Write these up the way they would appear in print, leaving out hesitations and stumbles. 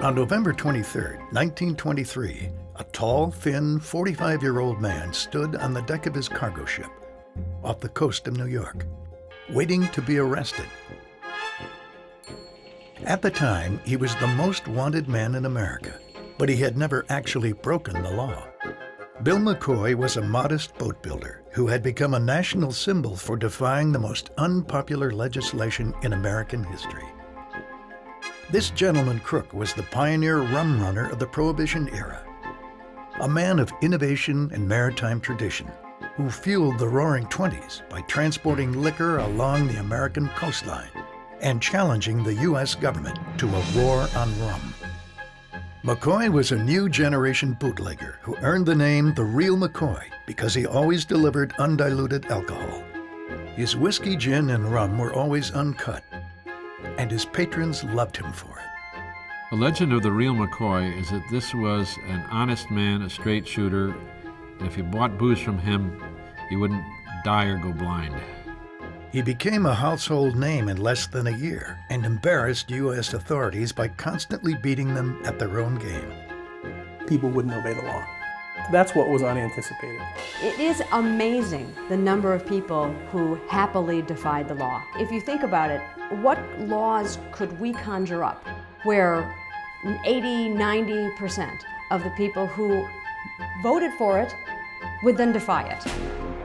On November 23, 1923, a tall, thin, 45-year-old man stood on the deck of his cargo ship off the coast of New York, waiting to be arrested. At the time, he was the most wanted man in America, but he had never actually broken the law. Bill McCoy was a modest boat builder who had become a national symbol for defying the most unpopular legislation in American history. This gentleman crook was the pioneer rum runner of the Prohibition era, a man of innovation and maritime tradition who fueled the Roaring Twenties by transporting liquor along the American coastline and challenging the U.S. government to a war on rum. McCoy was a new generation bootlegger who earned the name the Real McCoy because he always delivered undiluted alcohol. His whiskey, gin, and rum were always uncut, and his patrons loved him for it. The legend of the Real McCoy is that this was an honest man, a straight shooter, and if you bought booze from him, you wouldn't die or go blind. He became a household name in less than a year and embarrassed U.S. authorities by constantly beating them at their own game. People wouldn't obey the law. That's what was unanticipated. It is amazing the number of people who happily defied the law. If you think about it, what laws could we conjure up where 80–90% of the people who voted for it would then defy it?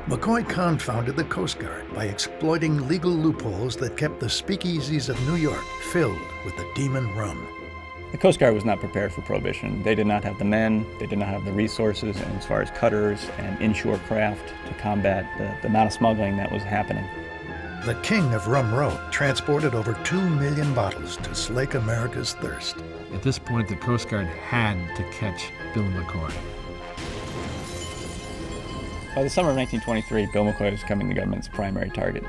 McCoy confounded the Coast Guard by exploiting legal loopholes that kept the speakeasies of New York filled with the demon rum. The Coast Guard was not prepared for Prohibition. They did not have the men, they did not have the resources, and as far as cutters and inshore craft to combat the amount of smuggling that was happening. The King of Rum Row transported over 2 million bottles to slake America's thirst. At this point, the Coast Guard had to catch Bill McCoy. By the summer of 1923, Bill McCoy was becoming the government's primary target.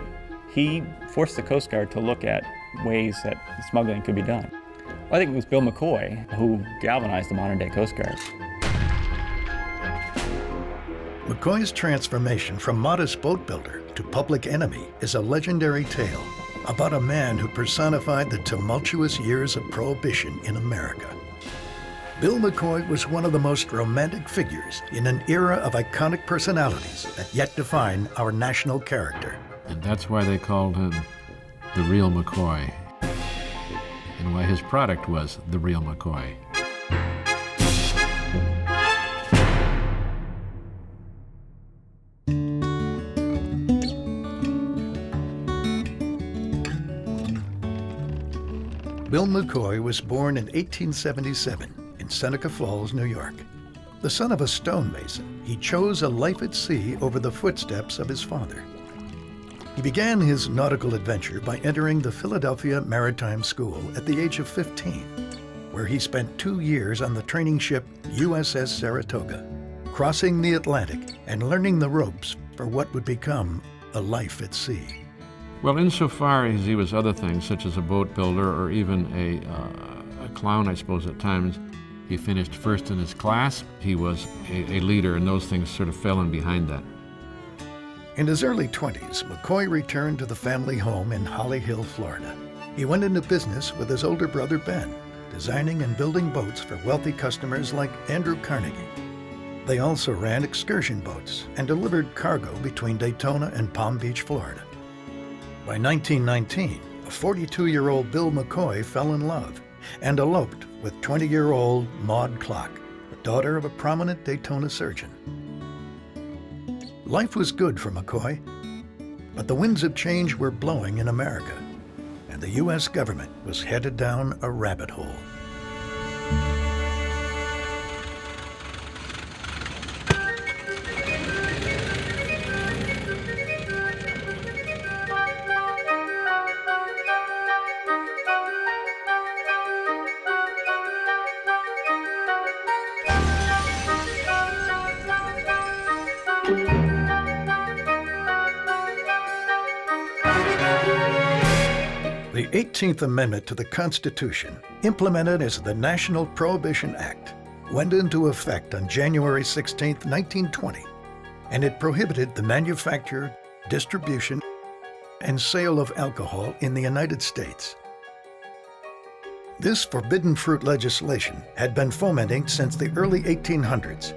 He forced the Coast Guard to look at ways that smuggling could be done. Well, I think it was Bill McCoy who galvanized the modern-day Coast Guard. McCoy's transformation from modest boat builder to public enemy is a legendary tale about a man who personified the tumultuous years of Prohibition in America. Bill McCoy was one of the most romantic figures in an era of iconic personalities that yet define our national character. And that's why they called him the Real McCoy, and why his product was the Real McCoy. Bill McCoy was born in 1877 in Seneca Falls, New York. The son of a stonemason, he chose a life at sea over the footsteps of his father. He began his nautical adventure by entering the Philadelphia Maritime School at the age of 15, where he spent 2 years on the training ship USS Saratoga, crossing the Atlantic and learning the ropes for what would become a life at sea. Well, insofar as he was other things, such as a boat builder or even a clown, I suppose, at times, he finished first in his class. He was a leader, and those things sort of fell in behind that. In his early 20s, McCoy returned to the family home in Holly Hill, Florida. He went into business with his older brother, Ben, designing and building boats for wealthy customers like Andrew Carnegie. They also ran excursion boats and delivered cargo between Daytona and Palm Beach, Florida. By 1919, a 42-year-old Bill McCoy fell in love and eloped with 20-year-old Maud Clock, the daughter of a prominent Daytona surgeon. Life was good for McCoy, but the winds of change were blowing in America, and the U.S. government was headed down a rabbit hole. The 18th Amendment to the Constitution, implemented as the National Prohibition Act, went into effect on January 16, 1920, and it prohibited the manufacture, distribution, and sale of alcohol in the United States. This forbidden fruit legislation had been fomenting since the early 1800s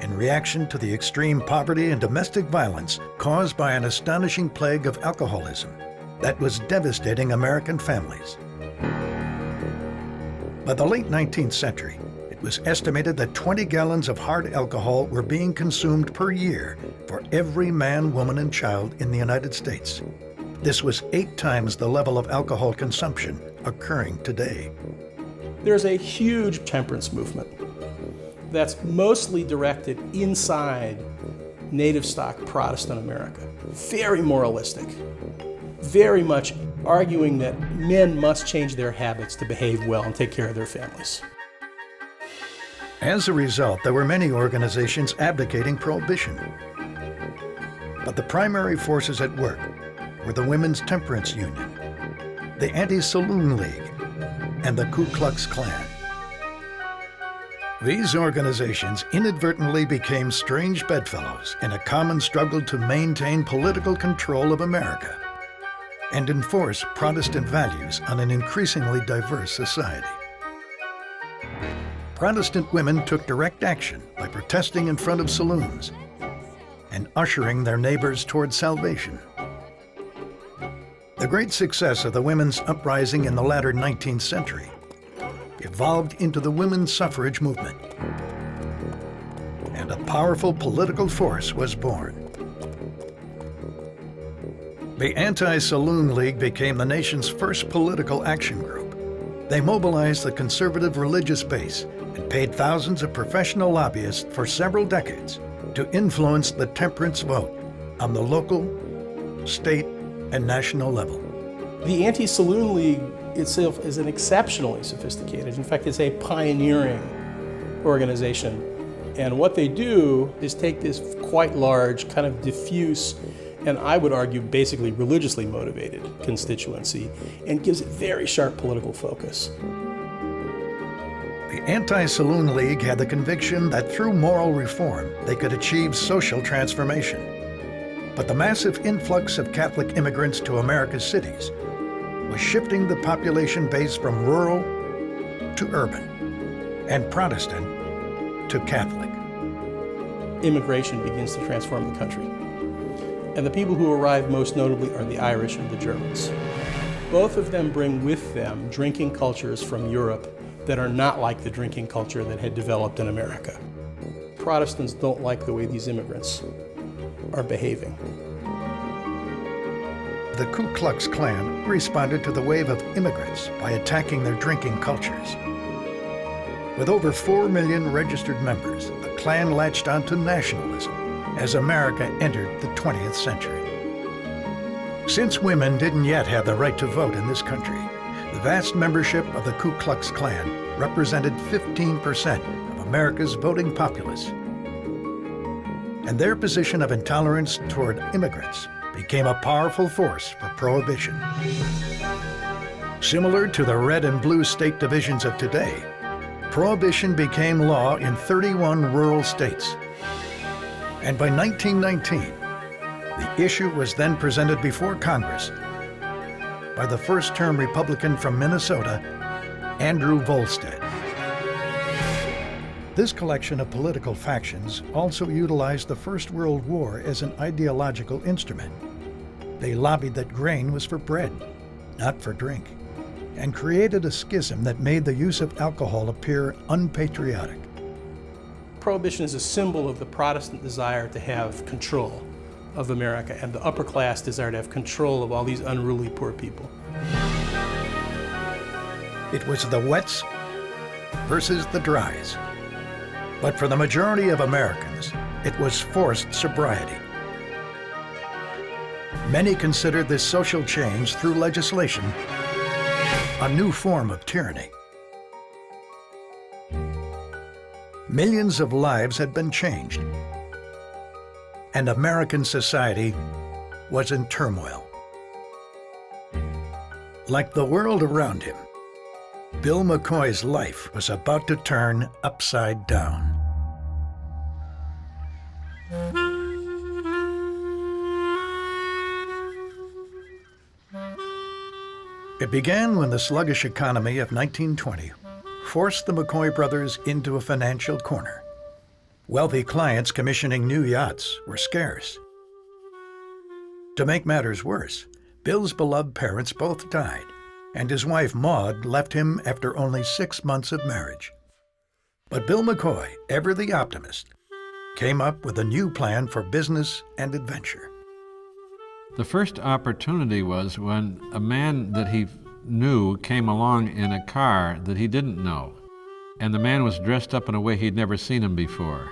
in reaction to the extreme poverty and domestic violence caused by an astonishing plague of alcoholism that was devastating American families. By the late 19th century, it was estimated that 20 gallons of hard alcohol were being consumed per year for every man, woman, and child in the United States. This was 8 times the level of alcohol consumption occurring today. There's a huge temperance movement that's mostly directed inside native stock Protestant America. Very moralistic, very much arguing that men must change their habits to behave well and take care of their families. As a result, there were many organizations advocating prohibition. But the primary forces at work were the Women's Temperance Union, the Anti-Saloon League, and the Ku Klux Klan. These organizations inadvertently became strange bedfellows in a common struggle to maintain political control of America and enforce Protestant values on an increasingly diverse society. Protestant women took direct action by protesting in front of saloons and ushering their neighbors toward salvation. The great success of the women's uprising in the latter 19th century evolved into the women's suffrage movement, and a powerful political force was born. The Anti-Saloon League became the nation's first political action group. They mobilized the conservative religious base and paid thousands of professional lobbyists for several decades to influence the temperance vote on the local, state, and national level. The Anti-Saloon League itself is an exceptionally sophisticated, in fact, it's a pioneering organization. And what they do is take this quite large, kind of diffuse, and I would argue basically religiously motivated constituency, and gives it very sharp political focus. The Anti-Saloon League had the conviction that through moral reform, they could achieve social transformation. But the massive influx of Catholic immigrants to America's cities was shifting the population base from rural to urban and Protestant to Catholic. Immigration begins to transform the country. And the people who arrive most notably are the Irish and the Germans. Both of them bring with them drinking cultures from Europe that are not like the drinking culture that had developed in America. Protestants don't like the way these immigrants are behaving. The Ku Klux Klan responded to the wave of immigrants by attacking their drinking cultures. With over 4 million registered members, the Klan latched onto nationalism as America entered the 20th century. Since women didn't yet have the right to vote in this country, the vast membership of the Ku Klux Klan represented 15% of America's voting populace. And their position of intolerance toward immigrants became a powerful force for prohibition. Similar to the red and blue state divisions of today, prohibition became law in 31 rural states. And by 1919, the issue was then presented before Congress by the first-term Republican from Minnesota, Andrew Volstead. This collection of political factions also utilized the First World War as an ideological instrument. They lobbied that grain was for bread, not for drink, and created a schism that made the use of alcohol appear unpatriotic. Prohibition is a symbol of the Protestant desire to have control of America and the upper class desire to have control of all these unruly poor people. It was the wets versus the dries. But for the majority of Americans, it was forced sobriety. Many considered this social change through legislation a new form of tyranny. Millions of lives had been changed, and American society was in turmoil. Like the world around him, Bill McCoy's life was about to turn upside down. It began when the sluggish economy of 1920 forced the McCoy brothers into a financial corner. Wealthy clients commissioning new yachts were scarce. To make matters worse, Bill's beloved parents both died, and his wife Maud left him after only 6 months of marriage. But Bill McCoy, ever the optimist, came up with a new plan for business and adventure. The first opportunity was when a man that he knew came along in a car that he didn't know. And the man was dressed up in a way he'd never seen him before.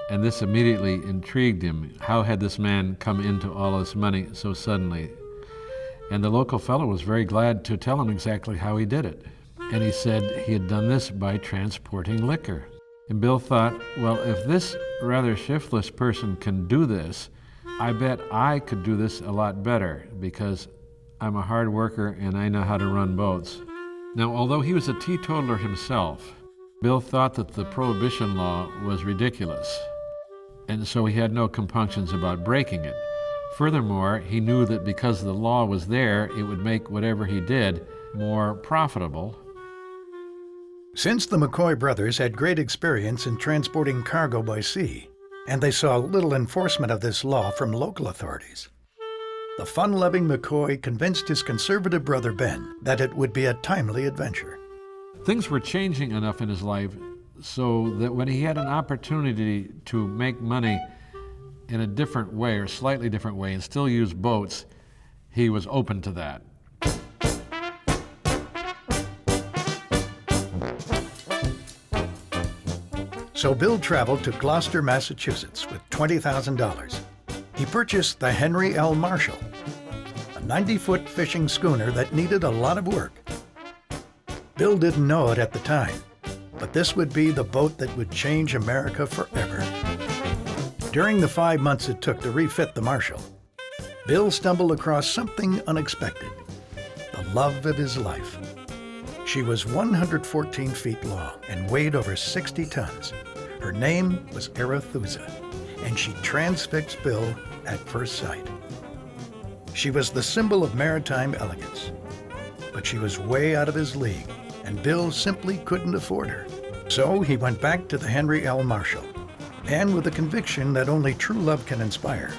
And this immediately intrigued him. How had this man come into all this money so suddenly? And the local fellow was very glad to tell him exactly how he did it. And he said he had done this by transporting liquor. And Bill thought, well, if this rather shiftless person can do this, I bet I could do this a lot better because I'm a hard worker and I know how to run boats. Now, although he was a teetotaler himself, Bill thought that the prohibition law was ridiculous, and so he had no compunctions about breaking it. Furthermore, he knew that because the law was there, it would make whatever he did more profitable. Since the McCoy brothers had great experience in transporting cargo by sea, and they saw little enforcement of this law from local authorities, the fun-loving McCoy convinced his conservative brother Ben that it would be a timely adventure. Things were changing enough in his life so that when he had an opportunity to make money in a different way or slightly different way and still use boats, he was open to that. So Bill traveled to Gloucester, Massachusetts with $20,000. He purchased the Henry L. Marshall, a 90-foot fishing schooner that needed a lot of work. Bill didn't know it at the time, but this would be the boat that would change America forever. During the 5 months it took to refit the Marshall, Bill stumbled across something unexpected, the love of his life. She was 114 feet long and weighed over 60 tons. Her name was Arethusa, and she transfixed Bill at first sight. She was the symbol of maritime elegance, but she was way out of his league, and Bill simply couldn't afford her. So he went back to the Henry L. Marshall, and with the conviction that only true love can inspire,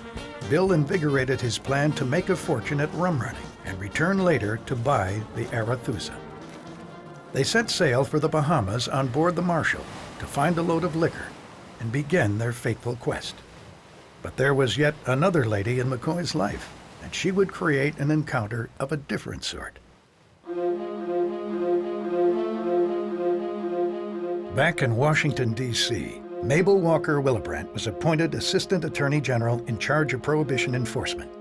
Bill invigorated his plan to make a fortune at rum running and return later to buy the Arethusa. They set sail for the Bahamas on board the Marshall to find a load of liquor and begin their fateful quest. But there was yet another lady in McCoy's life, and she would create an encounter of a different sort. Back in Washington, D.C., Mabel Walker Willebrandt was appointed Assistant Attorney General in charge of prohibition enforcement.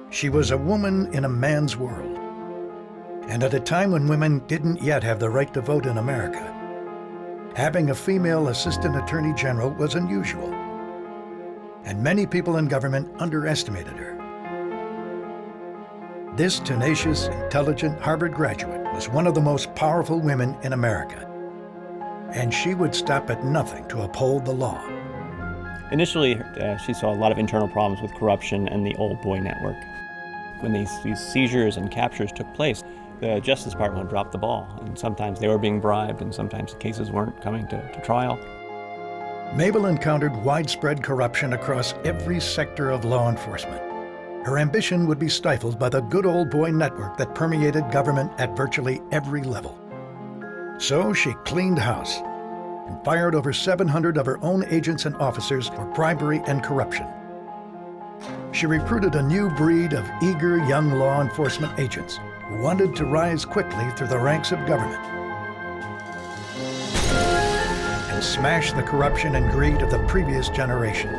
She was a woman in a man's world, and at a time when women didn't yet have the right to vote in America, having a female Assistant Attorney General was unusual, and many people in government underestimated her. This tenacious, intelligent Harvard graduate was one of the most powerful women in America, and she would stop at nothing to uphold the law. Initially, she saw a lot of internal problems with corruption and the old boy network. When these seizures and captures took place, the Justice Department dropped the ball, and sometimes they were being bribed, and sometimes the cases weren't coming to trial. Mabel encountered widespread corruption across every sector of law enforcement. Her ambition would be stifled by the good old boy network that permeated government at virtually every level. So she cleaned house and fired over 700 of her own agents and officers for bribery and corruption. She recruited a new breed of eager young law enforcement agents who wanted to rise quickly through the ranks of government and smash the corruption and greed of the previous generation.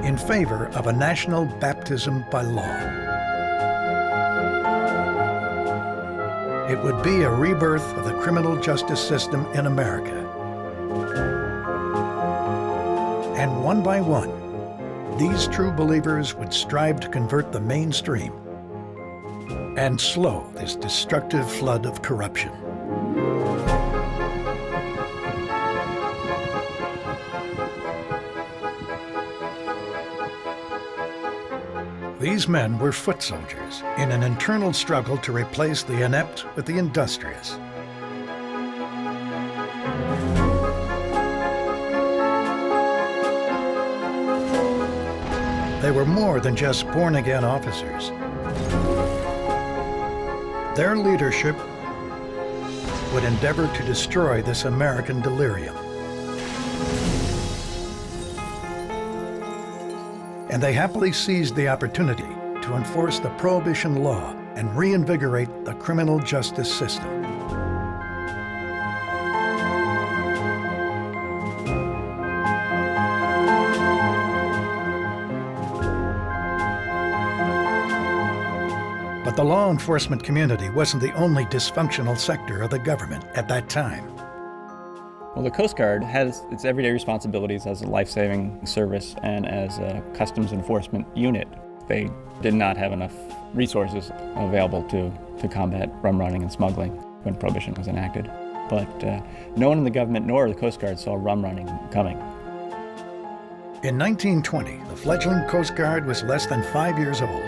In favor of a national baptism by law. It would be a rebirth of the criminal justice system in America. And one by one, these true believers would strive to convert the mainstream and slow this destructive flood of corruption. These men were foot soldiers in an internal struggle to replace the inept with the industrious. They were more than just born-again officers. Their leadership would endeavor to destroy this American delirium. And they happily seized the opportunity to enforce the Prohibition law and reinvigorate the criminal justice system. But the law enforcement community wasn't the only dysfunctional sector of the government at that time. Well, the Coast Guard has its everyday responsibilities as a life-saving service and as a customs enforcement unit. They did not have enough resources available to combat rum running and smuggling when Prohibition was enacted. But no one in the government nor the Coast Guard saw rum running coming. In 1920, the fledgling Coast Guard was less than 5 years old,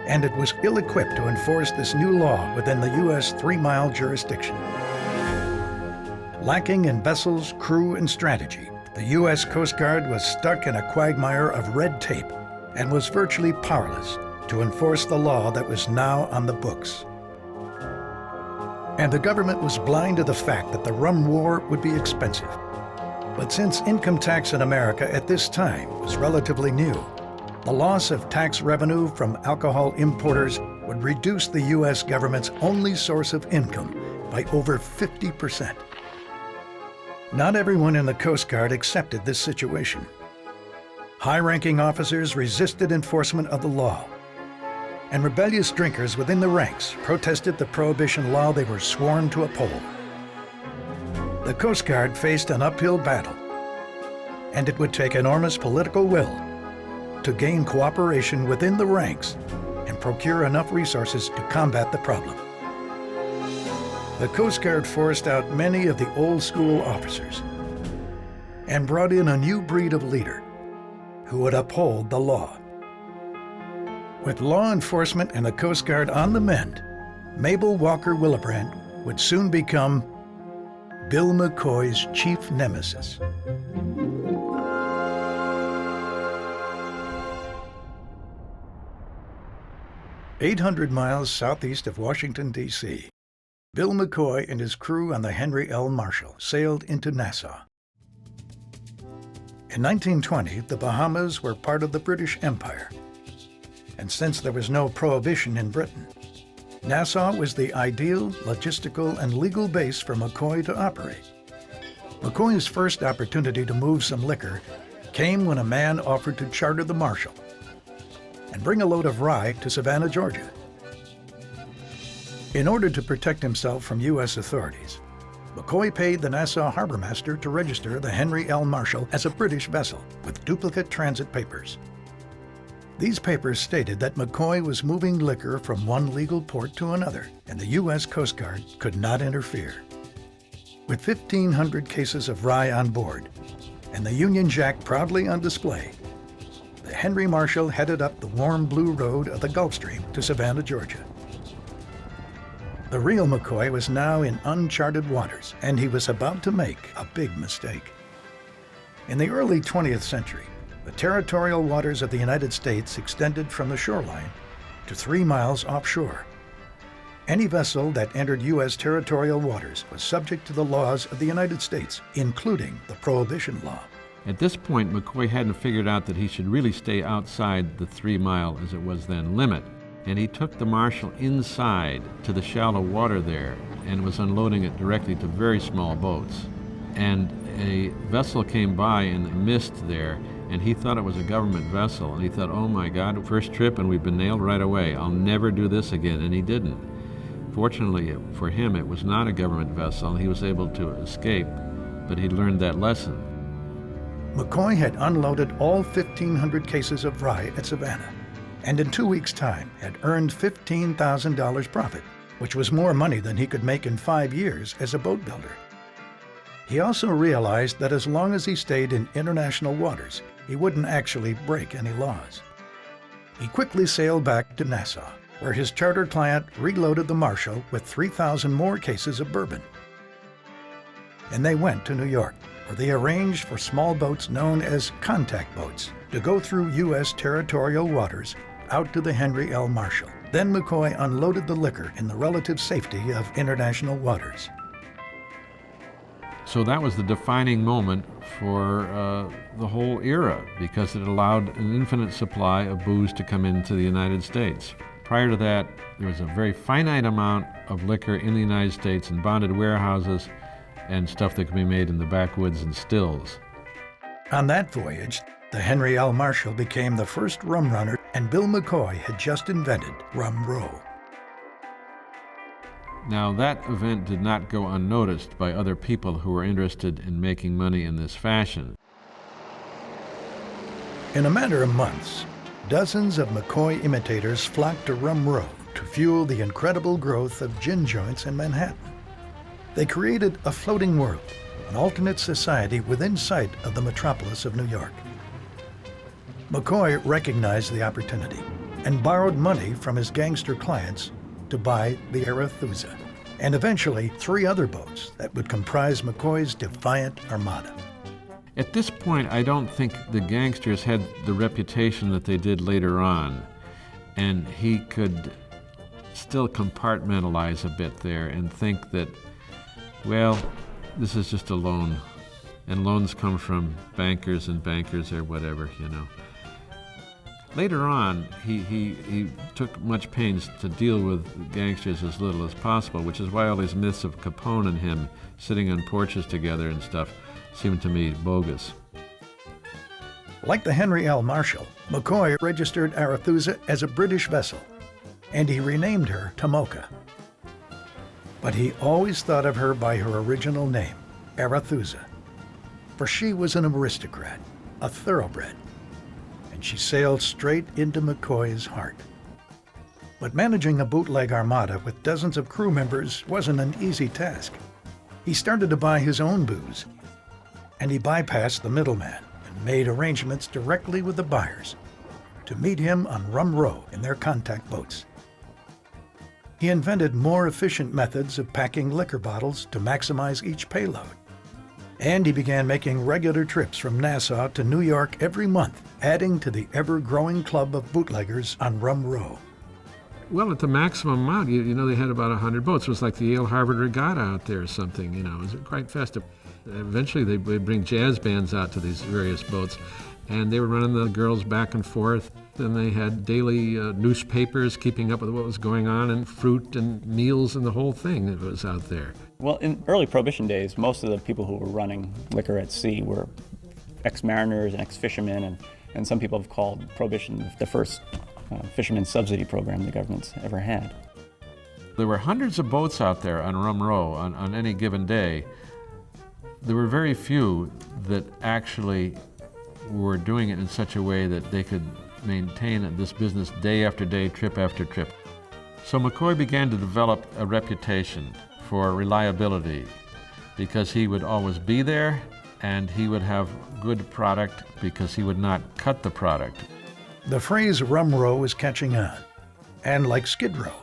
and it was ill-equipped to enforce this new law within the U.S. 3-mile jurisdiction. Lacking in vessels, crew, and strategy, the U.S. Coast Guard was stuck in a quagmire of red tape and was virtually powerless to enforce the law that was now on the books. And the government was blind to the fact that the rum war would be expensive. But since income tax in America at this time was relatively new, the loss of tax revenue from alcohol importers would reduce the U.S. government's only source of income by over 50%. Not everyone in the Coast Guard accepted this situation. High-ranking officers resisted enforcement of the law, and rebellious drinkers within the ranks protested the Prohibition law they were sworn to uphold. The Coast Guard faced an uphill battle, and it would take enormous political will to gain cooperation within the ranks and procure enough resources to combat the problem. The Coast Guard forced out many of the old-school officers and brought in a new breed of leader who would uphold the law. With law enforcement and the Coast Guard on the mend, Mabel Walker Willebrand would soon become Bill McCoy's chief nemesis. "800 miles southeast of Washington, D.C., Bill McCoy and his crew on the Henry L. Marshall sailed into Nassau. In 1920, the Bahamas were part of the British Empire, and since there was no prohibition in Britain, Nassau was the ideal logistical and legal base for McCoy to operate. McCoy's first opportunity to move some liquor came when a man offered to charter the Marshall and bring a load of rye to Savannah, Georgia. In order to protect himself from U.S. authorities, McCoy paid the Nassau harbor master to register the Henry L. Marshall as a British vessel with duplicate transit papers. These papers stated that McCoy was moving liquor from one legal port to another, and the U.S. Coast Guard could not interfere. With 1,500 cases of rye on board and the Union Jack proudly on display, the Henry Marshall headed up the warm blue road of the Gulf Stream to Savannah, Georgia. The real McCoy was now in uncharted waters, and he was about to make a big mistake. In the early 20th century, the territorial waters of the United States extended from the shoreline to 3 miles offshore. Any vessel that entered U.S. territorial waters was subject to the laws of the United States, including the Prohibition law. At this point, McCoy hadn't figured out that he should really stay outside the 3-mile, as it was then, limit. And he took the Marshall inside to the shallow water there and was unloading it directly to very small boats. And a vessel came by in the mist there, and he thought it was a government vessel. And he thought, oh my God, first trip and we've been nailed right away. I'll never do this again. And he didn't. Fortunately for him, it was not a government vessel. He was able to escape, but he learned that lesson. McCoy had unloaded all 1,500 cases of rye at Savannah, and in 2 weeks' time had earned $15,000 profit, which was more money than he could make in 5 years as a boat builder. He also realized that as long as he stayed in international waters, he wouldn't actually break any laws. He quickly sailed back to Nassau, where his charter client reloaded the Marshall with 3,000 more cases of bourbon. And they went to New York, where they arranged for small boats known as contact boats to go through U.S. territorial waters out to the Henry L. Marshall. Then McCoy unloaded the liquor in the relative safety of international waters. So that was the defining moment for the whole era, because it allowed an infinite supply of booze to come into the United States. Prior to that, there was a very finite amount of liquor in the United States in bonded warehouses and stuff that could be made in the backwoods and stills. On that voyage, the Henry L. Marshall became the first rum runner, and Bill McCoy had just invented Rum Row. Now, that event did not go unnoticed by other people who were interested in making money in this fashion. In a matter of months, dozens of McCoy imitators flocked to Rum Row to fuel the incredible growth of gin joints in Manhattan. They created a floating world, an alternate society within sight of the metropolis of New York. McCoy recognized the opportunity and borrowed money from his gangster clients to buy the Arethusa, and eventually 3 other boats that would comprise McCoy's defiant armada. At this point, I don't think the gangsters had the reputation that they did later on, and he could still compartmentalize a bit there and think that, well, this is just a loan, and loans come from bankers and bankers or whatever, you know. Later on, he took much pains to deal with gangsters as little as possible, which is why all these myths of Capone and him sitting on porches together and stuff seem to me bogus. Like the Henry L. Marshall, McCoy registered Arethusa as a British vessel, and he renamed her Tomoka. But he always thought of her by her original name, Arethusa, for she was an aristocrat, a thoroughbred, and she sailed straight into McCoy's heart. But managing a bootleg armada with dozens of crew members wasn't an easy task. He started to buy his own booze, and he bypassed the middleman and made arrangements directly with the buyers to meet him on Rum Row in their contact boats. He invented more efficient methods of packing liquor bottles to maximize each payload. And he began making regular trips from Nassau to New York every month, adding to the ever-growing club of bootleggers on Rum Row. Well, at the maximum amount, you know, they had about 100 boats. It was like the Yale-Harvard Regatta out there or something, you know. It was quite festive. Eventually, they would bring jazz bands out to these various boats, and they were running the girls back and forth. And they had daily newspapers keeping up with what was going on, and fruit and meals and the whole thing that was out there. Well, in early Prohibition days, most of the people who were running liquor at sea were ex-mariners and ex-fishermen, and some people have called Prohibition the first fisherman subsidy program the government's ever had. There were hundreds of boats out there on Rum Row on any given day. There were very few that actually were doing it in such a way that they could maintain this business day after day, trip after trip. So McCoy began to develop a reputation for reliability because he would always be there and he would have good product because he would not cut the product. The phrase Rum Row was catching on, and like Skid Row,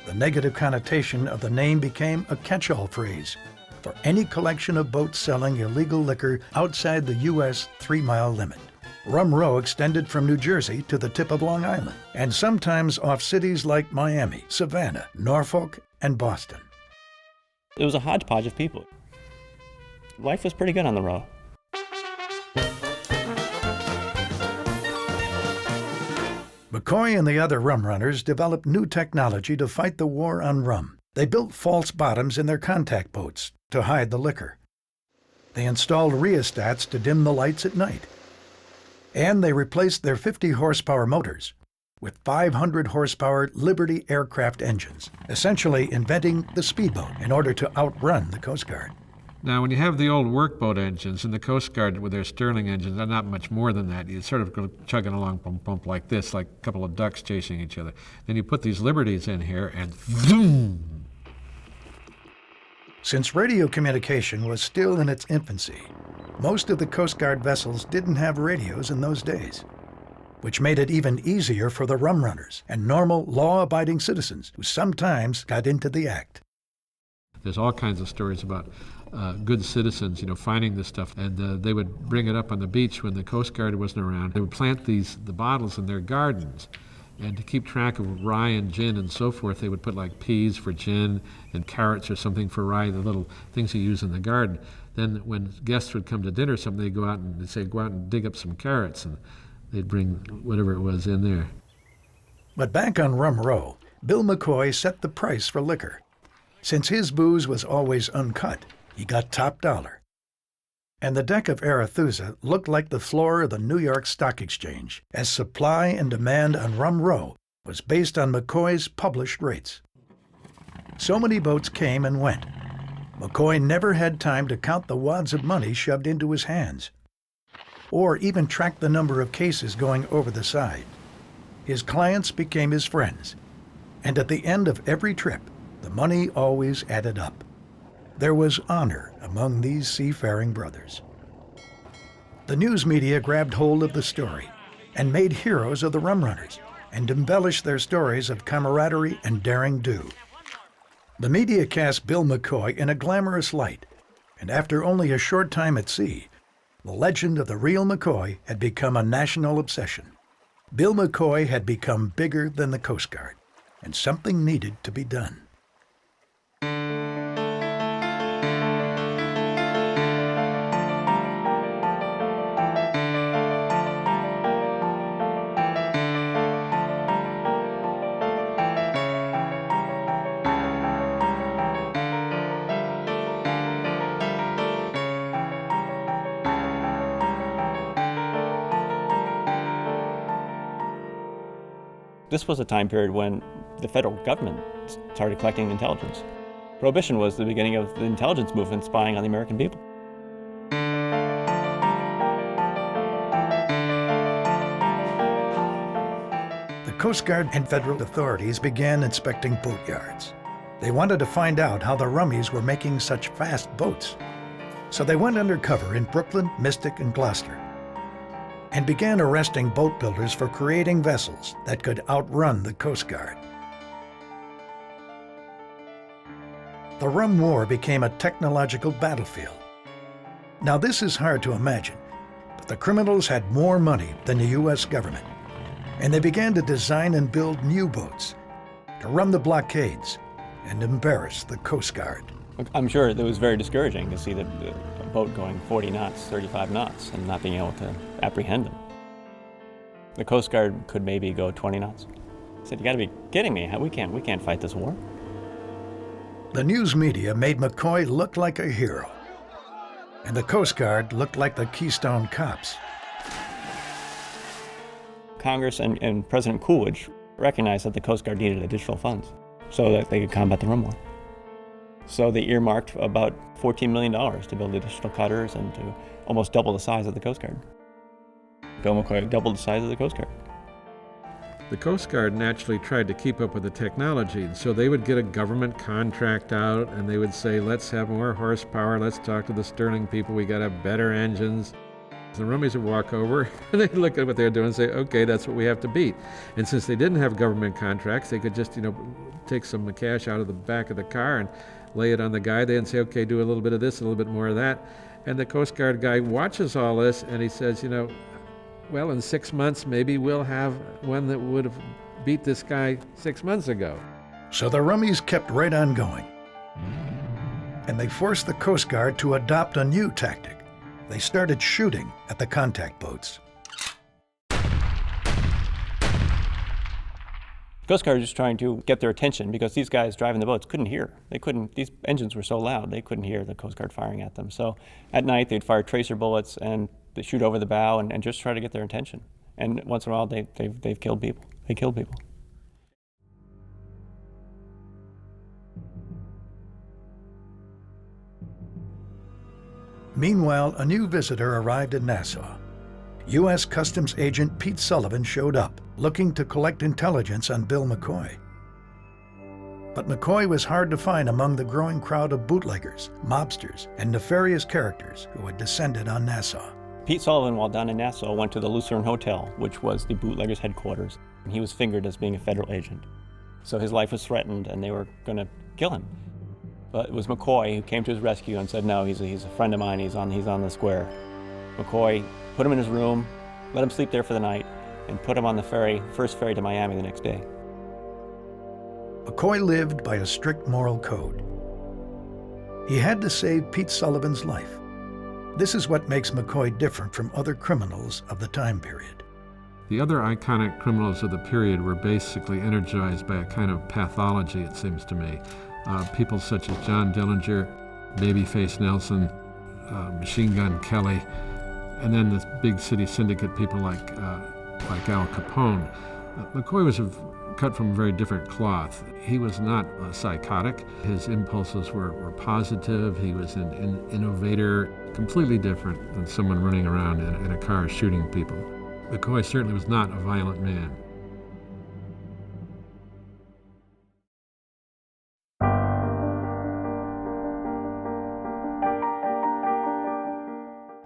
the negative connotation of the name became a catch-all phrase for any collection of boats selling illegal liquor outside the U.S. 3-mile limit. Rum Row extended from New Jersey to the tip of Long Island, and sometimes off cities like Miami, Savannah, Norfolk, and Boston. It was a hodgepodge of people. Life was pretty good on the Row. McCoy and the other rum runners developed new technology to fight the war on rum. They built false bottoms in their contact boats to hide the liquor. They installed rheostats to dim the lights at night. And they replaced their 50-horsepower motors with 500-horsepower Liberty aircraft engines, essentially inventing the speedboat in order to outrun the Coast Guard. Now, when you have the old workboat engines and the Coast Guard with their Stirling engines, they're not much more than that. You sort of go chugging along, bump, bump, like this, like a couple of ducks chasing each other. Then you put these Liberties in here, and zoom! Since radio communication was still in its infancy, most of the Coast Guard vessels didn't have radios in those days. which made it even easier for the rum runners and normal, law-abiding citizens who sometimes got into the act. There's all kinds of stories about good citizens, finding this stuff, and they would bring it up on the beach when the Coast Guard wasn't around. They would plant the bottles in their gardens, and to keep track of rye and gin and so forth, they would put like peas for gin and carrots or something for rye, the little things you use in the garden. Then when guests would come to dinner or something, they'd go out and dig up some carrots, and they'd bring whatever it was in there. But back on Rum Row, Bill McCoy set the price for liquor. Since his booze was always uncut, he got top dollar. And the deck of Arethusa looked like the floor of the New York Stock Exchange, as supply and demand on Rum Row was based on McCoy's published rates. So many boats came and went. McCoy never had time to count the wads of money shoved into his hands, or even track the number of cases going over the side. His clients became his friends, and at the end of every trip, the money always added up. There was honor among these seafaring brothers. The news media grabbed hold of the story and made heroes of the rum runners and embellished their stories of camaraderie and daring do. The media cast Bill McCoy in a glamorous light, and after only a short time at sea, the legend of the Real McCoy had become a national obsession. Bill McCoy had become bigger than the Coast Guard, and something needed to be done. This was a time period when the federal government started collecting intelligence. Prohibition was the beginning of the intelligence movement spying on the American people. The Coast Guard and federal authorities began inspecting boatyards. They wanted to find out how the rummies were making such fast boats. So they went undercover in Brooklyn, Mystic, and Gloucester, and began arresting boat builders for creating vessels that could outrun the Coast Guard. The Rum War became a technological battlefield. Now this is hard to imagine, but the criminals had more money than the U.S. government, and they began to design and build new boats to run the blockades and embarrass the Coast Guard. I'm sure it was very discouraging to see a boat going 40 knots, 35 knots, and not being able to apprehend them. The Coast Guard could maybe go 20 knots. I said, "You got to be kidding me! We can't fight this war." The news media made McCoy look like a hero, and the Coast Guard looked like the Keystone Cops. Congress and President Coolidge recognized that the Coast Guard needed additional funds so that they could combat the rum war. So they earmarked about $14 million to build additional cutters and to almost double the size of the Coast Guard. Bill McCoy doubled the size of the Coast Guard. The Coast Guard naturally tried to keep up with the technology, so they would get a government contract out and they would say, let's have more horsepower, let's talk to the Sterling people, we got to have better engines. The rummies would walk over and they'd look at what they're doing and say, okay, that's what we have to beat. And since they didn't have government contracts, they could just, take some cash out of the back of the car and lay it on the guy there and say, okay, do a little bit of this, a little bit more of that. And the Coast Guard guy watches all this and he says, well, in 6 months, maybe we'll have one that would have beat this guy 6 months ago. So the rummies kept right on going. And they forced the Coast Guard to adopt a new tactic. They started shooting at the contact boats. Coast Guard was just trying to get their attention because these guys driving the boats couldn't hear. These engines were so loud, they couldn't hear the Coast Guard firing at them. So at night, they'd fire tracer bullets and they shoot over the bow and just try to get their attention. And once in a while, they've killed people. They killed people. Meanwhile, a new visitor arrived in Nassau. U.S. Customs Agent Pete Sullivan showed up, looking to collect intelligence on Bill McCoy. But McCoy was hard to find among the growing crowd of bootleggers, mobsters, and nefarious characters who had descended on Nassau. Pete Sullivan, while down in Nassau, went to the Lucerne Hotel, which was the bootleggers' headquarters, and he was fingered as being a federal agent. So his life was threatened, and they were going to kill him. But it was McCoy who came to his rescue and said, no, he's a friend of mine, he's on the square. McCoy put him in his room, let him sleep there for the night, and put him on the first ferry to Miami the next day. McCoy lived by a strict moral code. He had to save Pete Sullivan's life. This is what makes McCoy different from other criminals of the time period. The other iconic criminals of the period were basically energized by a kind of pathology, it seems to me. People such as John Dillinger, Babyface Nelson, Machine Gun Kelly, and then the big city syndicate people like Al Capone. McCoy was cut from a very different cloth. He was not psychotic. His impulses were positive. He was an innovator, completely different than someone running around in a car shooting people. McCoy certainly was not a violent man.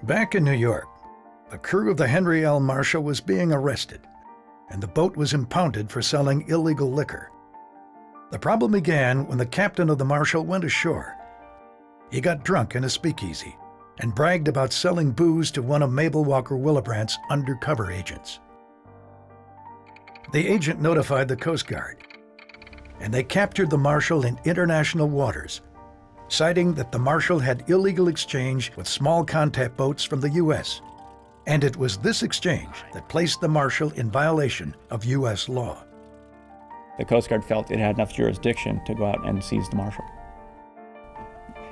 Back in New York, the crew of the Henry L. Marshall was being arrested, and the boat was impounded for selling illegal liquor. The problem began when the captain of the Marshall went ashore. He got drunk in a speakeasy and bragged about selling booze to one of Mabel Walker Willebrandt's undercover agents. The agent notified the Coast Guard, and they captured the Marshall in international waters, citing that the Marshall had illegal exchange with small contact boats from the U.S., and it was this exchange that placed the Marshall in violation of U.S. law. The Coast Guard felt it had enough jurisdiction to go out and seize the Marshall,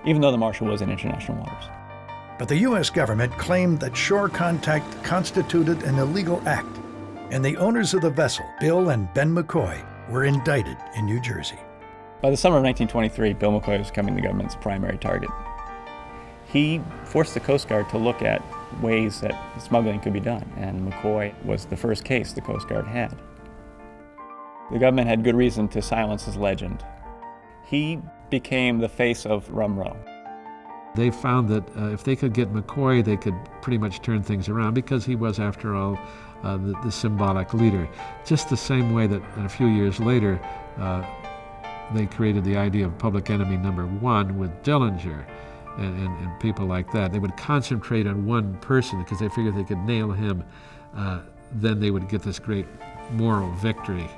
even though the Marshall was in international waters. But the U.S. government claimed that shore contact constituted an illegal act, and the owners of the vessel, Bill and Ben McCoy, were indicted in New Jersey. By the summer of 1923, Bill McCoy was becoming the government's primary target. He forced the Coast Guard to look at ways that smuggling could be done, and McCoy was the first case the Coast Guard had. The government had good reason to silence his legend. He became the face of Rum Row. They found that if they could get McCoy, they could pretty much turn things around because he was, after all, the symbolic leader. Just the same way that a few years later, they created the idea of public enemy number one with Dillinger and people like that. They would concentrate on one person because they figured they could nail him, then they would get this great moral victory.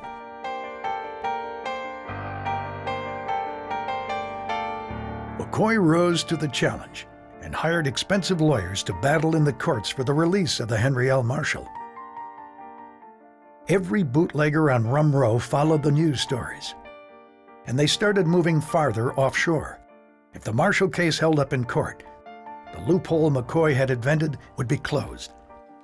McCoy rose to the challenge and hired expensive lawyers to battle in the courts for the release of the Henry L. Marshall. Every bootlegger on Rum Row followed the news stories, and they started moving farther offshore. If the Marshall case held up in court, the loophole McCoy had invented would be closed,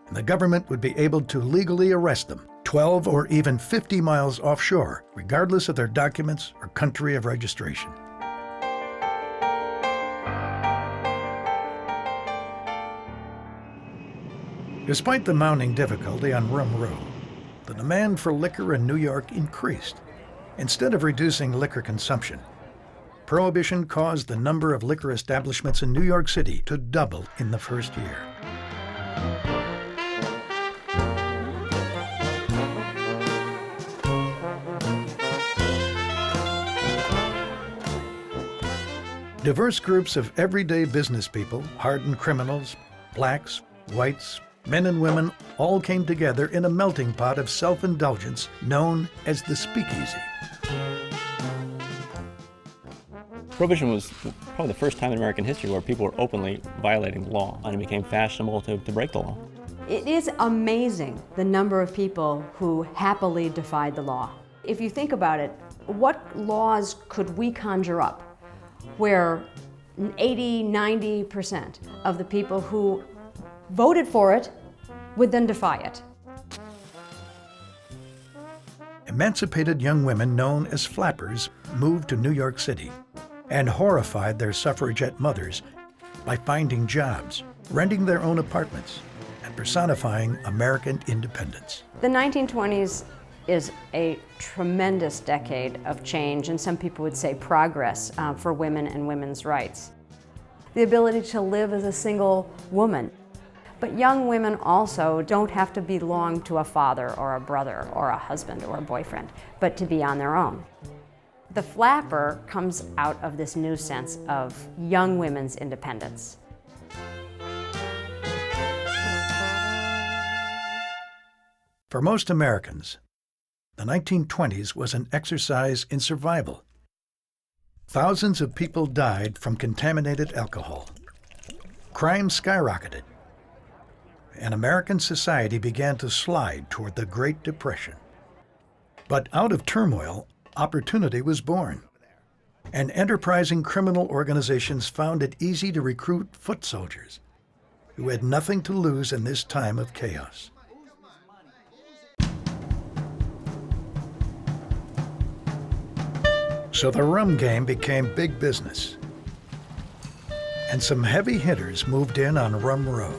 and the government would be able to legally arrest them 12 or even 50 miles offshore, regardless of their documents or country of registration. Despite the mounting difficulty on Rum Row, the demand for liquor in New York increased. Instead of reducing liquor consumption, Prohibition caused the number of liquor establishments in New York City to double in the first year. Diverse groups of everyday business people, hardened criminals, blacks, whites, men and women, all came together in a melting pot of self-indulgence known as the speakeasy. Prohibition was probably the first time in American history where people were openly violating the law, and it became fashionable to break the law. It is amazing the number of people who happily defied the law. If you think about it, what laws could we conjure up where 80–90% of the people who voted for it would then defy it? Emancipated young women known as flappers moved to New York City and horrified their suffragette mothers by finding jobs, renting their own apartments, and personifying American independence. The 1920s is a tremendous decade of change, and some people would say progress for women and women's rights. The ability to live as a single woman. But young women also don't have to belong to a father or a brother or a husband or a boyfriend, but to be on their own. The flapper comes out of this new sense of young women's independence. For most Americans, the 1920s was an exercise in survival. Thousands of people died from contaminated alcohol. Crime skyrocketed, and American society began to slide toward the Great Depression. But out of turmoil, opportunity was born, and enterprising criminal organizations found it easy to recruit foot soldiers who had nothing to lose in this time of chaos. So the rum game became big business, and some heavy hitters moved in on Rum Row.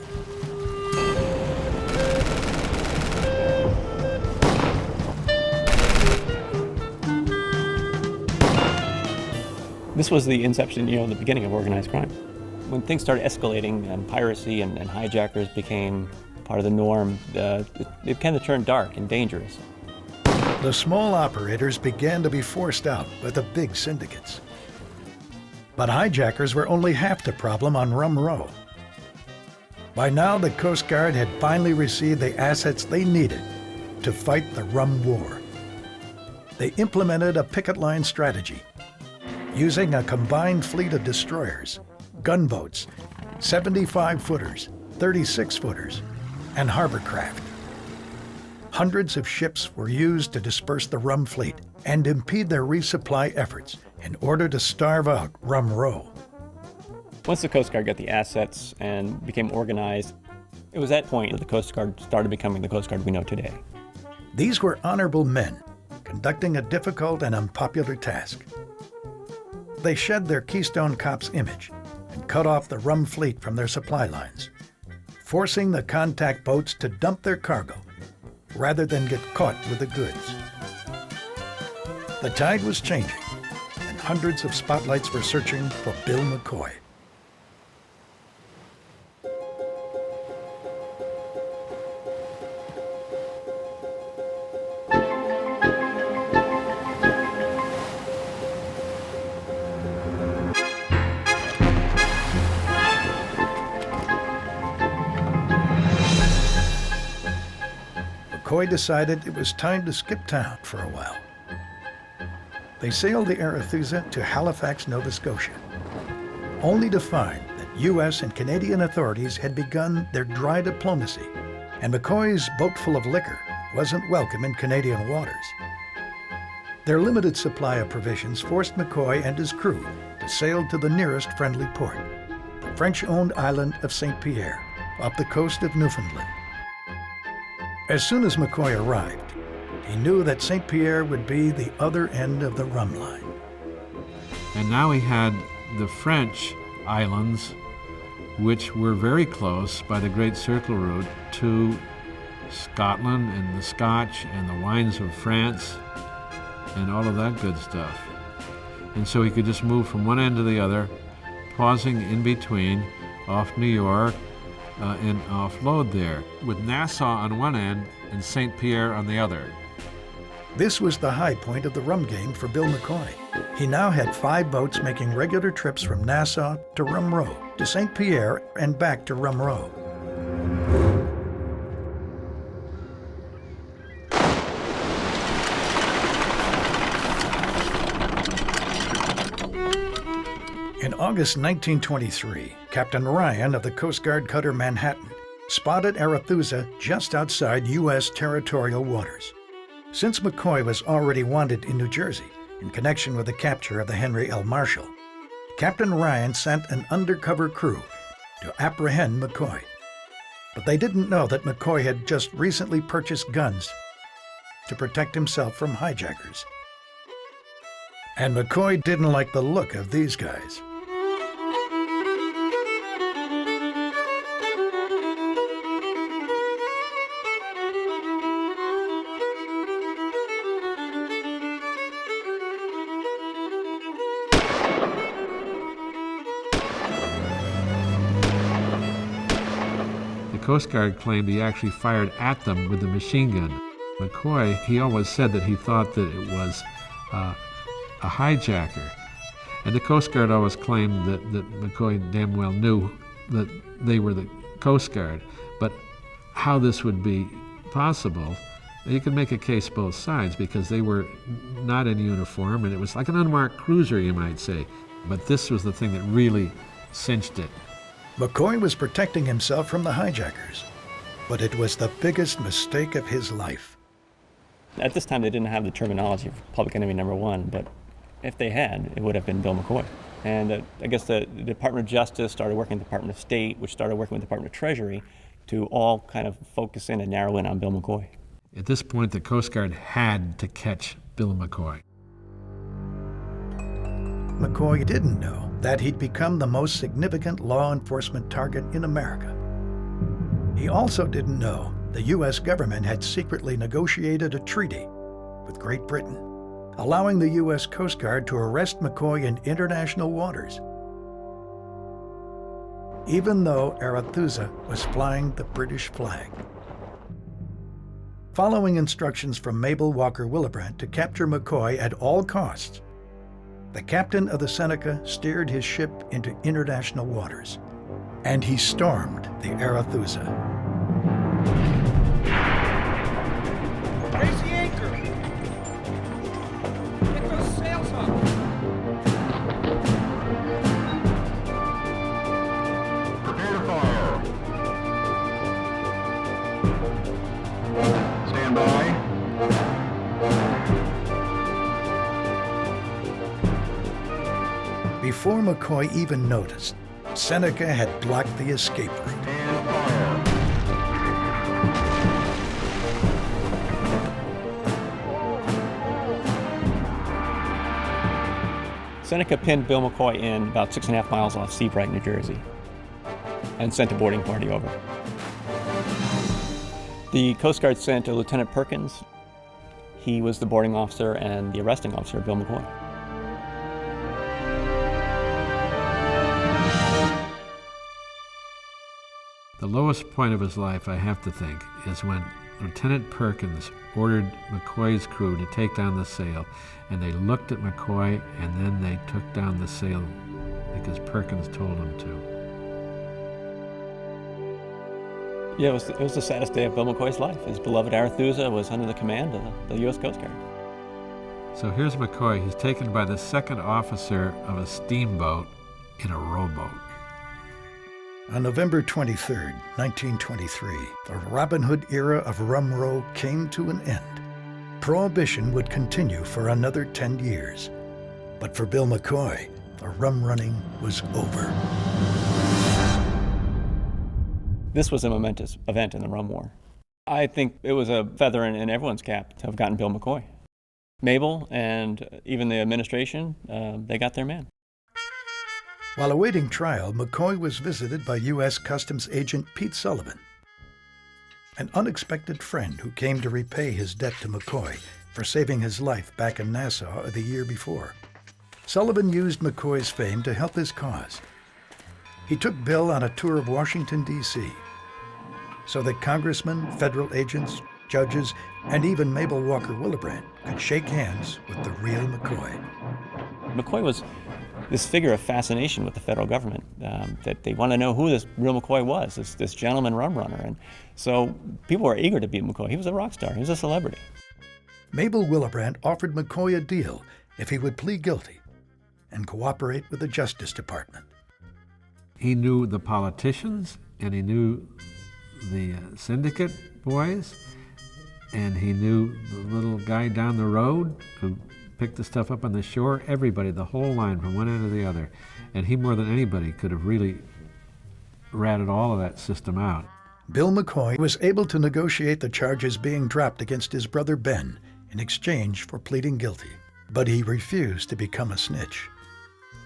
This was the inception, the beginning of organized crime. When things started escalating and piracy and hijackers became part of the norm, it began to turn dark and dangerous. The small operators began to be forced out by the big syndicates. But hijackers were only half the problem on Rum Row. By now, the Coast Guard had finally received the assets they needed to fight the rum war. They implemented a picket line strategy, using a combined fleet of destroyers, gunboats, 75-footers, 36-footers, and harbor craft. Hundreds of ships were used to disperse the rum fleet and impede their resupply efforts in order to starve out Rum Row. Once the Coast Guard got the assets and became organized, it was at that point that the Coast Guard started becoming the Coast Guard we know today. These were honorable men conducting a difficult and unpopular task. They shed their Keystone Cops image and cut off the rum fleet from their supply lines, forcing the contact boats to dump their cargo rather than get caught with the goods. The tide was changing, and hundreds of spotlights were searching for Bill McCoy. McCoy decided it was time to skip town for a while. They sailed the Arethusa to Halifax, Nova Scotia, only to find that U.S. and Canadian authorities had begun their dry diplomacy, and McCoy's boat full of liquor wasn't welcome in Canadian waters. Their limited supply of provisions forced McCoy and his crew to sail to the nearest friendly port, the French-owned island of St. Pierre, up the coast of Newfoundland. As soon as McCoy arrived, he knew that St. Pierre would be the other end of the rum line. And now he had the French islands, which were very close by the Great Circle route to Scotland and the Scotch and the wines of France and all of that good stuff. And so he could just move from one end to the other, pausing in between off New York, and offload there, with Nassau on one end and St. Pierre on the other. This was the high point of the rum game for Bill McCoy. He now had 5 boats making regular trips from Nassau to Rum Row, to St. Pierre, and back to Rum Row. In August 1923, Captain Ryan of the Coast Guard cutter Manhattan spotted Arethusa just outside U.S. territorial waters. Since McCoy was already wanted in New Jersey in connection with the capture of the Henry L. Marshall, Captain Ryan sent an undercover crew to apprehend McCoy. But they didn't know that McCoy had just recently purchased guns to protect himself from hijackers. And McCoy didn't like the look of these guys. The Coast Guard claimed he actually fired at them with a machine gun. McCoy, he always said that he thought that it was a hijacker. And the Coast Guard always claimed that McCoy damn well knew that they were the Coast Guard. But how this would be possible, you could make a case both sides, because they were not in uniform, and it was like an unmarked cruiser, you might say. But this was the thing that really cinched it. McCoy was protecting himself from the hijackers, but it was the biggest mistake of his life. At this time, they didn't have the terminology of public enemy number one, but if they had, it would have been Bill McCoy. And I guess the Department of Justice started working with the Department of State, which started working with the Department of Treasury, to all kind of focus in and narrow in on Bill McCoy. At this point, the Coast Guard had to catch Bill McCoy. McCoy didn't know that he'd become the most significant law enforcement target in America. He also didn't know the U.S. government had secretly negotiated a treaty with Great Britain, allowing the U.S. Coast Guard to arrest McCoy in international waters, even though Arethusa was flying the British flag. Following instructions from Mabel Walker Willebrandt to capture McCoy at all costs, the captain of the Seneca steered his ship into international waters, and he stormed the Arethusa. Raise the anchor! Get those sails up! Prepare to fire. Stand by. Before McCoy even noticed, Seneca had blocked the escape route. And fire. Seneca pinned Bill McCoy in about 6.5 miles off Seabright, New Jersey, and sent a boarding party over. The Coast Guard sent a Lieutenant Perkins. He was the boarding officer and the arresting officer, Bill McCoy. The lowest point of his life, I have to think, is when Lieutenant Perkins ordered McCoy's crew to take down the Seale, and they looked at McCoy and then they took down the Seale because Perkins told them to. Yeah, it was the saddest day of Bill McCoy's life. His beloved Arethusa was under the command of the U.S. Coast Guard. So here's McCoy. He's taken by the second officer of a steamboat in a rowboat. On November 23, 1923, the Robin Hood era of rum row came to an end. Prohibition would continue for another 10 years. But for Bill McCoy, the rum running was over. This was a momentous event in the rum war. I think it was a feather in everyone's cap to have gotten Bill McCoy. Mabel and even the administration, they got their man. While awaiting trial, McCoy was visited by U.S. Customs Agent Pete Sullivan, an unexpected friend who came to repay his debt to McCoy for saving his life back in Nassau the year before. Sullivan used McCoy's fame to help his cause. He took Bill on a tour of Washington, D.C., so that congressmen, federal agents, judges, and even Mabel Walker Willebrandt could shake hands with the real McCoy. McCoy was this figure of fascination with the federal government, that they want to know who this real McCoy was, this gentleman rum runner. And so people were eager to beat McCoy. He was a rock star. He was a celebrity. Mabel Willebrandt offered McCoy a deal if he would plead guilty and cooperate with the Justice Department. He knew the politicians, and he knew the syndicate boys, and he knew the little guy down the road who picked the stuff up on the shore, everybody, the whole line from one end to the other. And he, more than anybody, could have really ratted all of that system out. Bill McCoy was able to negotiate the charges being dropped against his brother Ben in exchange for pleading guilty, but he refused to become a snitch.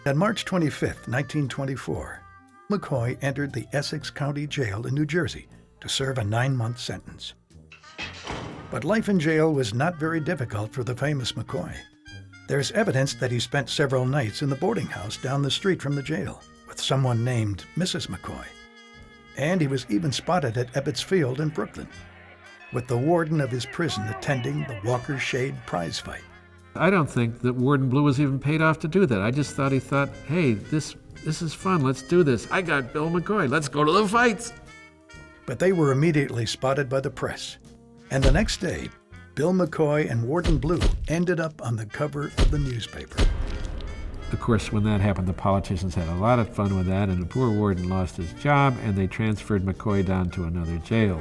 On March 25, 1924, McCoy entered the Essex County Jail in New Jersey to serve a 9-month sentence. But life in jail was not very difficult for the famous McCoy. There's evidence that he spent several nights in the boarding house down the street from the jail with someone named Mrs. McCoy. And he was even spotted at Ebbets Field in Brooklyn, with the warden of his prison attending the Walker Shade prize fight. I don't think that Warden Blue was even paid off to do that. I just thought he thought, hey, this is fun, let's do this. I got Bill McCoy, let's go to the fights. But they were immediately spotted by the press. And the next day, Bill McCoy and Warden Blue ended up on the cover of the newspaper. Of course, when that happened, the politicians had a lot of fun with that, and the poor warden lost his job, and they transferred McCoy down to another jail.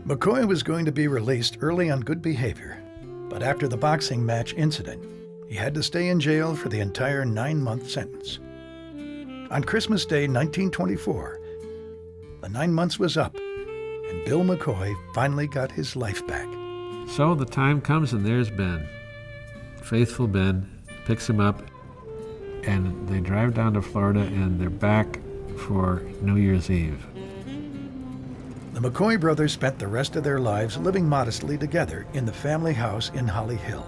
McCoy was going to be released early on good behavior, but after the boxing match incident, he had to stay in jail for the entire 9-month sentence. On Christmas Day, 1924, the 9 months was up, and Bill McCoy finally got his life back. So the time comes, and there's Ben. Faithful Ben picks him up, and they drive down to Florida, and they're back for New Year's Eve. The McCoy brothers spent the rest of their lives living modestly together in the family house in Holly Hill.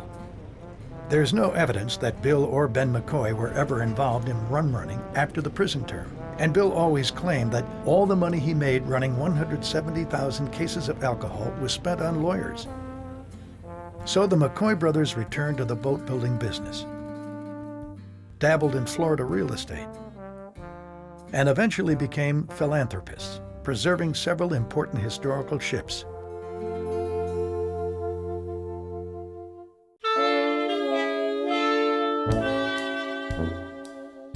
There's no evidence that Bill or Ben McCoy were ever involved in rum running after the prison term, and Bill always claimed that all the money he made running 170,000 cases of alcohol was spent on lawyers. So the McCoy brothers returned to the boat building business, dabbled in Florida real estate, and eventually became philanthropists, preserving several important historical ships.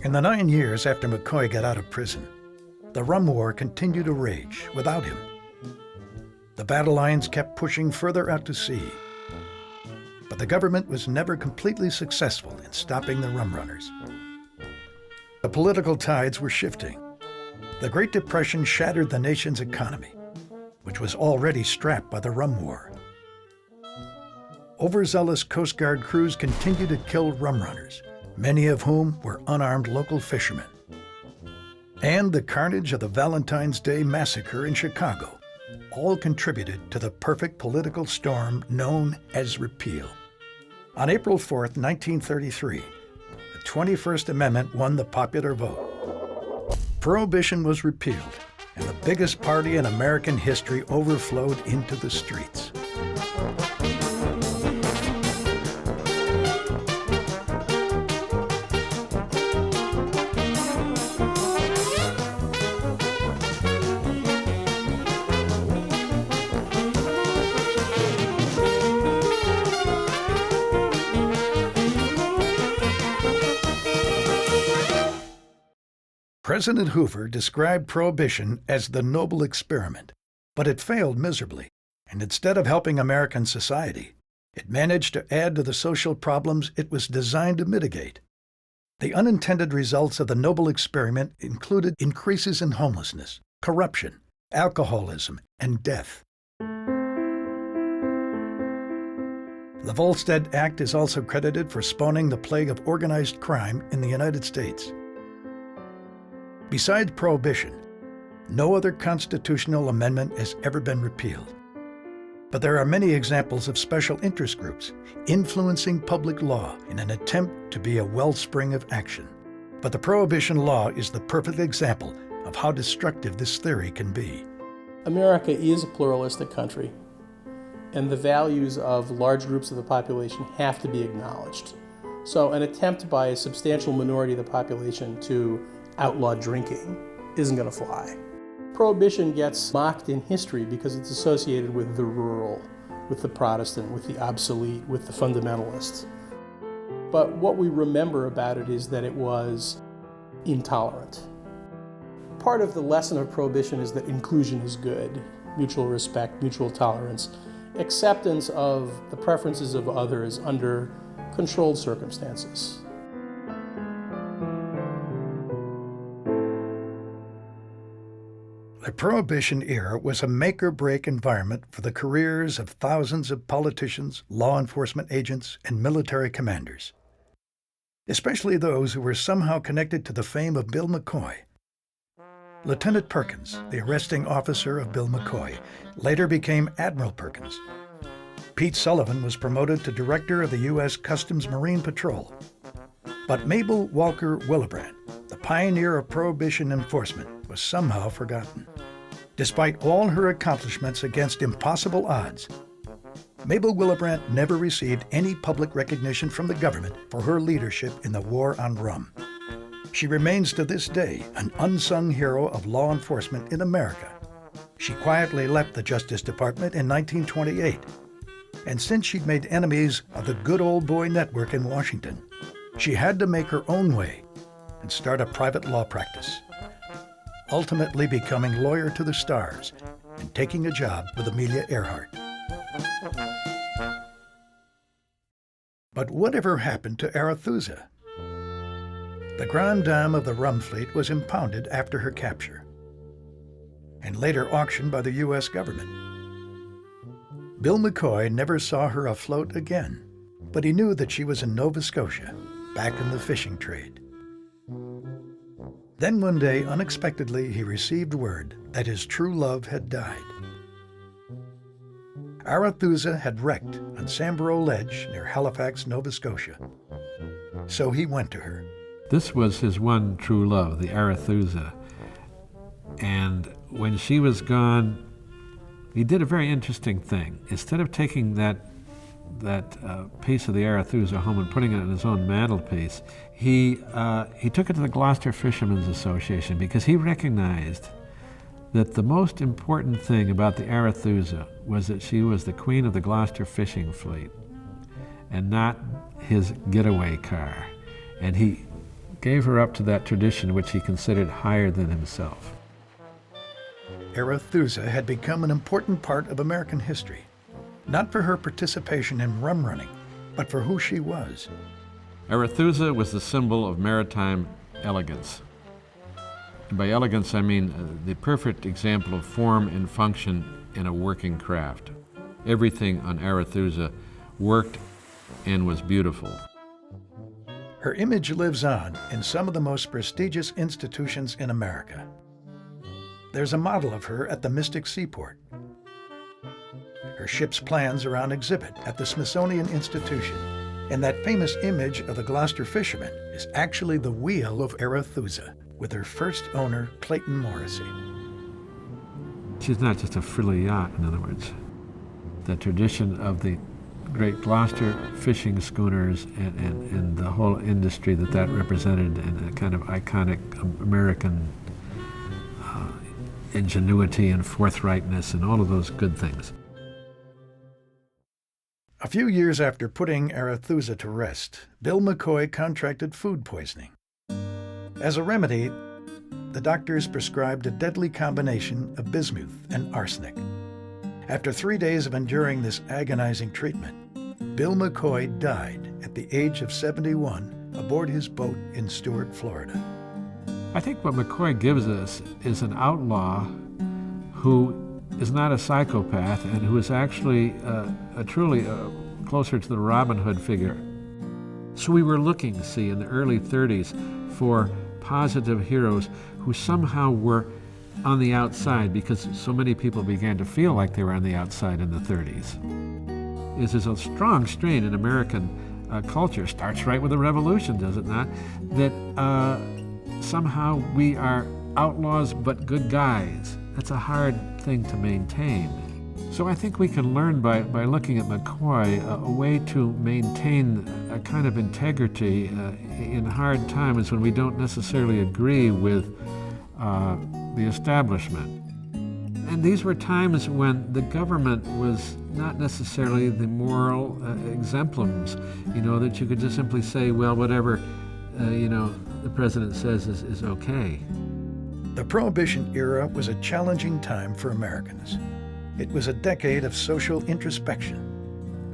In the 9 years after McCoy got out of prison, the rum war continued to rage without him. The battle lines kept pushing further out to sea, but the government was never completely successful in stopping the rum runners. The political tides were shifting. The Great Depression shattered the nation's economy, which was already strapped by the rum war. Overzealous Coast Guard crews continued to kill rum runners, many of whom were unarmed local fishermen. And the carnage of the Valentine's Day Massacre in Chicago all contributed to the perfect political storm known as repeal. On April 4th, 1933, the 21st Amendment won the popular vote. Prohibition was repealed, and the biggest party in American history overflowed into the streets. President Hoover described Prohibition as the noble experiment, but it failed miserably, and instead of helping American society, it managed to add to the social problems it was designed to mitigate. The unintended results of the noble experiment included increases in homelessness, corruption, alcoholism, and death. The Volstead Act is also credited for spawning the plague of organized crime in the United States. Besides Prohibition, no other constitutional amendment has ever been repealed. But there are many examples of special interest groups influencing public law in an attempt to be a wellspring of action. But the Prohibition law is the perfect example of how destructive this theory can be. America is a pluralistic country, and the values of large groups of the population have to be acknowledged. So an attempt by a substantial minority of the population to outlaw drinking isn't going to fly. Prohibition gets mocked in history because it's associated with the rural, with the Protestant, with the obsolete, with the fundamentalist. But what we remember about it is that it was intolerant. Part of the lesson of Prohibition is that inclusion is good, mutual respect, mutual tolerance, acceptance of the preferences of others under controlled circumstances. The Prohibition era was a make-or-break environment for the careers of thousands of politicians, law enforcement agents, and military commanders, especially those who were somehow connected to the fame of Bill McCoy. Lieutenant Perkins, the arresting officer of Bill McCoy, later became Admiral Perkins. Pete Sullivan was promoted to director of the U.S. Customs Marine Patrol. But Mabel Walker Willebrand, the pioneer of Prohibition enforcement, was somehow forgotten. Despite all her accomplishments against impossible odds, Mabel Willebrand never received any public recognition from the government for her leadership in the war on rum. She remains to this day an unsung hero of law enforcement in America. She quietly left the Justice Department in 1928, and since she'd made enemies of the good old boy network in Washington, she had to make her own way and start a private law practice, ultimately becoming lawyer to the stars and taking a job with Amelia Earhart. But whatever happened to Arethusa? The Grande Dame of the rum fleet was impounded after her capture and later auctioned by the U.S. government. Bill McCoy never saw her afloat again, but he knew that she was in Nova Scotia, back in the fishing trade. Then one day, unexpectedly, he received word that his true love had died. Arethusa had wrecked on Sambro Ledge near Halifax, Nova Scotia. So he went to her. This was his one true love, the Arethusa. And when she was gone, he did a very interesting thing. Instead of taking that piece of the Arethusa home and putting it on his own mantelpiece, he took it to the Gloucester Fishermen's Association because he recognized that the most important thing about the Arethusa was that she was the queen of the Gloucester fishing fleet and not his getaway car. And he gave her up to that tradition which he considered higher than himself. Arethusa had become an important part of American history, not for her participation in rum running, but for who she was. Arethusa was the symbol of maritime elegance. And by elegance, I mean the perfect example of form and function in a working craft. Everything on Arethusa worked and was beautiful. Her image lives on in some of the most prestigious institutions in America. There's a model of her at the Mystic Seaport. Her ship's plans are on exhibit at the Smithsonian Institution, and that famous image of the Gloucester fisherman is actually the wheel of Arethusa, with her first owner, Clayton Morrissey. She's not just a frilly yacht, in other words. The tradition of the great Gloucester fishing schooners and the whole industry that represented, and a kind of iconic American ingenuity and forthrightness and all of those good things. A few years after putting Arethusa to rest, Bill McCoy contracted food poisoning. As a remedy, the doctors prescribed a deadly combination of bismuth and arsenic. After 3 days of enduring this agonizing treatment, Bill McCoy died at the age of 71 aboard his boat in Stuart, Florida. I think what McCoy gives us is an outlaw who is not a psychopath and who is actually truly closer to the Robin Hood figure. So we were looking, see, in the early 30s for positive heroes who somehow were on the outside because so many people began to feel like they were on the outside in the 30s. This is a strong strain in American culture. Starts right with the Revolution, does it not? That somehow we are outlaws but good guys. That's a hard thing to maintain. So I think we can learn by looking at McCoy a way to maintain a kind of integrity in hard times when we don't necessarily agree with the establishment. And these were times when the government was not necessarily the moral exemplums, that you could just simply say, well, whatever, the president says is okay. The Prohibition era was a challenging time for Americans. It was a decade of social introspection,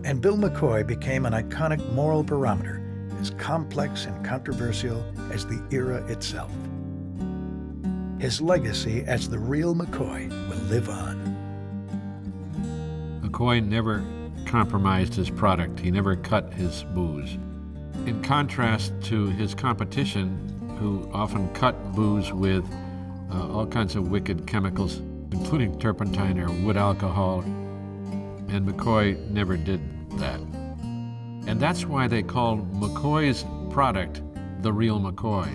and Bill McCoy became an iconic moral barometer, as complex and controversial as the era itself. His legacy as the Real McCoy will live on. McCoy never compromised his product. He never cut his booze. In contrast to his competition, who often cut booze with all kinds of wicked chemicals, including turpentine or wood alcohol, and McCoy never did that. And that's why they called McCoy's product the Real McCoy.